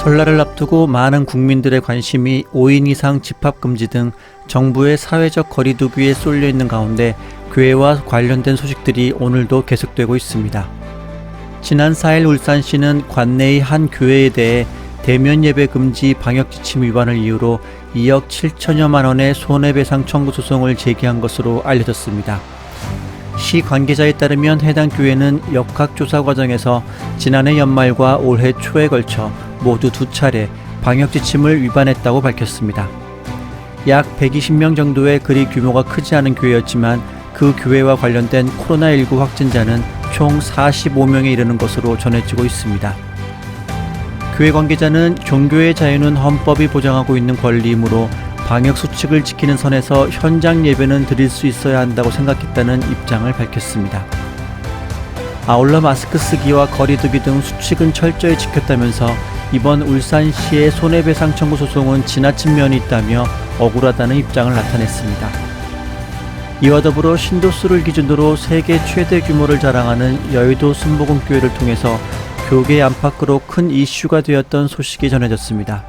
설날을 앞두고 많은 국민들의 관심이 5인 이상 집합금지 등 정부의 사회적 거리두기에 쏠려 있는 가운데 교회와 관련된 소식들이 오늘도 계속되고 있습니다. 지난 4일 울산시는 관내의 한 교회에 대해 대면 예배 금지 방역지침 위반을 이유로 2억 7천여만 원의 손해배상 청구 소송을 제기한 것으로 알려졌습니다. 시 관계자에 따르면 해당 교회는 역학조사 과정에서 지난해 연말과 올해 초에 걸쳐 모두 2차례 방역지침을 위반했다고 밝혔습니다. 약 120명 정도의 그리 규모가 크지 않은 교회였지만 그 교회와 관련된 코로나19 확진자는 총 45명에 이르는 것으로 전해지고 있습니다. 교회 관계자는 종교의 자유는 헌법이 보장하고 있는 권리이므로 방역수칙을 지키는 선에서 현장 예배는 드릴 수 있어야 한다고 생각했다는 입장을 밝혔습니다. 아울러 마스크 쓰기와 거리두기 등 수칙은 철저히 지켰다면서 이번 울산시의 손해배상 청구 소송은 지나친 면이 있다며 억울하다는 입장을 나타냈습니다. 이와 더불어 신도수를 기준으로 세계 최대 규모를 자랑하는 여의도 순복음교회를 통해서 교계 안팎으로 큰 이슈가 되었던 소식이 전해졌습니다.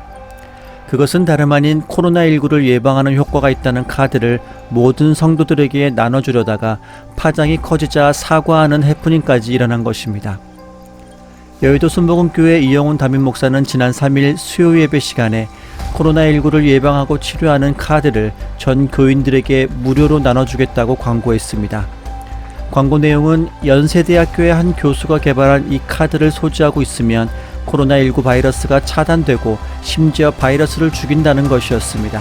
그것은 다름 아닌 코로나19를 예방하는 효과가 있다는 카드를 모든 성도들에게 나눠주려다가 파장이 커지자 사과하는 해프닝까지 일어난 것입니다. 여의도 순복음교회 이영훈 담임 목사는 지난 3일 수요 예배 시간에 코로나19를 예방하고 치료하는 카드를 전 교인들에게 무료로 나눠주겠다고 광고했습니다. 광고 내용은 연세대학교의 한 교수가 개발한 이 카드를 소지하고 있으면 코로나19 바이러스가 차단되고 심지어 바이러스를 죽인다는 것이었습니다.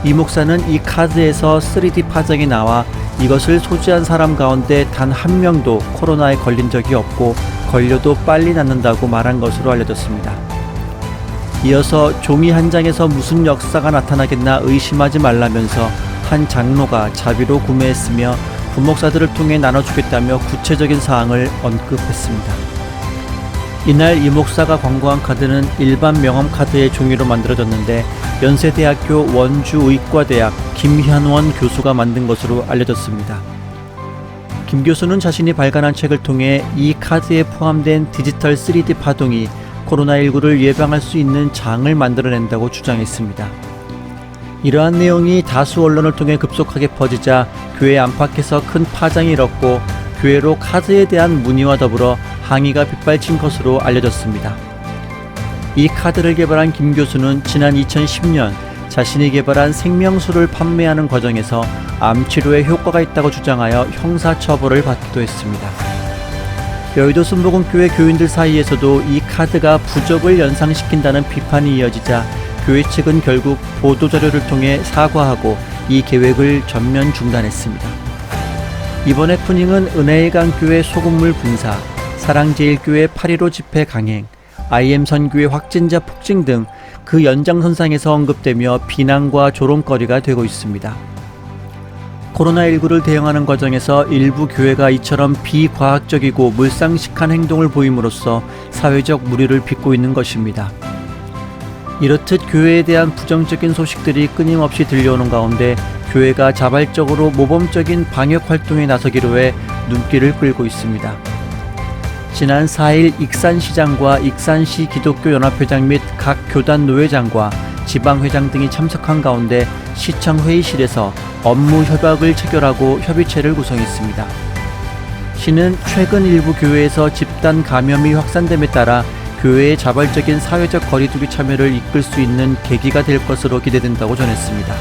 이 목사는 이 카드에서 3D 파장이 나와 이것을 소지한 사람 가운데 단 한 명도 코로나에 걸린 적이 없고 걸려도 빨리 낫는다고 말한 것으로 알려졌습니다. 이어서 종이 한 장에서 무슨 역사가 나타나겠나 의심하지 말라면서 한 장로가 자비로 구매했으며 부목사들을 통해 나눠주겠다며 구체적인 사항을 언급했습니다. 이날 이 목사가 광고한 카드는 일반 명함 카드의 종이로 만들어졌는데 연세대학교 원주의과대학 김현원 교수가 만든 것으로 알려졌습니다. 김 교수는 자신이 발간한 책을 통해 이 카드에 포함된 디지털 3D 파동이 코로나19를 예방할 수 있는 장을 만들어낸다고 주장했습니다. 이러한 내용이 다수 언론을 통해 급속하게 퍼지자 교회 안팎에서 큰 파장이 일었고 교회로 카드에 대한 문의와 더불어 항의가 빗발친 것으로 알려졌습니다. 이 카드를 개발한 김 교수는 지난 2010년 자신이 개발한 생명수를 판매하는 과정에서 암 치료에 효과가 있다고 주장하여 형사처벌을 받기도 했습니다. 여의도 순복음교회 교인들 사이에서도 이 카드가 부적을 연상시킨다는 비판이 이어지자 교회 측은 결국 보도자료를 통해 사과하고 이 계획을 전면 중단했습니다. 이번 해프닝은 은혜의강교회 소금물 분사, 사랑제일교회 8.15 집회 강행, IM 선교회 확진자 폭증 등 그 연장선상에서 언급되며 비난과 조롱거리가 되고 있습니다. 코로나19를 대응하는 과정에서 일부 교회가 이처럼 비과학적이고 물상식한 행동을 보임으로써 사회적 물의를 빚고 있는 것입니다. 이렇듯 교회에 대한 부정적인 소식들이 끊임없이 들려오는 가운데 교회가 자발적으로 모범적인 방역 활동에 나서기로 해 눈길을 끌고 있습니다. 지난 4일 익산시장과 익산시 기독교연합회장 및 각 교단 노회장과 지방회장 등이 참석한 가운데 시청 회의실에서 업무 협약을 체결하고 협의체를 구성했습니다. 시는 최근 일부 교회에서 집단 감염이 확산됨에 따라 교회의 자발적인 사회적 거리두기 참여를 이끌 수 있는 계기가 될 것으로 기대된다고 전했습니다.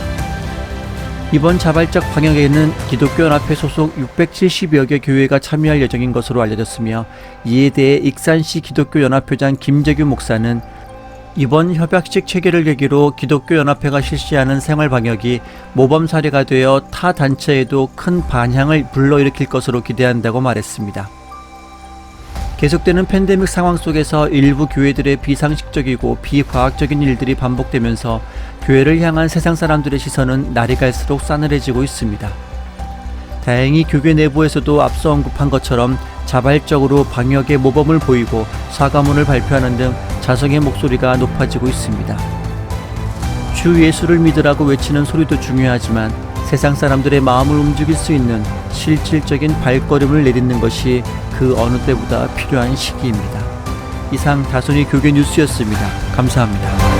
이번 자발적 방역에는 기독교연합회 소속 670여 개 교회가 참여할 예정인 것으로 알려졌으며 이에 대해 익산시 기독교연합회장 김재규 목사는 이번 협약식 체결을 계기로 기독교연합회가 실시하는 생활방역이 모범 사례가 되어 타 단체에도 큰 반향을 불러일으킬 것으로 기대한다고 말했습니다. 계속되는 팬데믹 상황 속에서 일부 교회들의 비상식적이고 비과학적인 일들이 반복되면서 교회를 향한 세상 사람들의 시선은 날이 갈수록 싸늘해지고 있습니다. 다행히 교회 내부에서도 앞서 언급한 것처럼 자발적으로 방역의 모범을 보이고 사과문을 발표하는 등 자성의 목소리가 높아지고 있습니다. 주 예수를 믿으라고 외치는 소리도 중요하지만 세상 사람들의 마음을 움직일 수 있는 실질적인 발걸음을 내딛는 것이 그 어느 때보다 필요한 시기입니다. 이상 다순이 교계 뉴스였습니다. 감사합니다.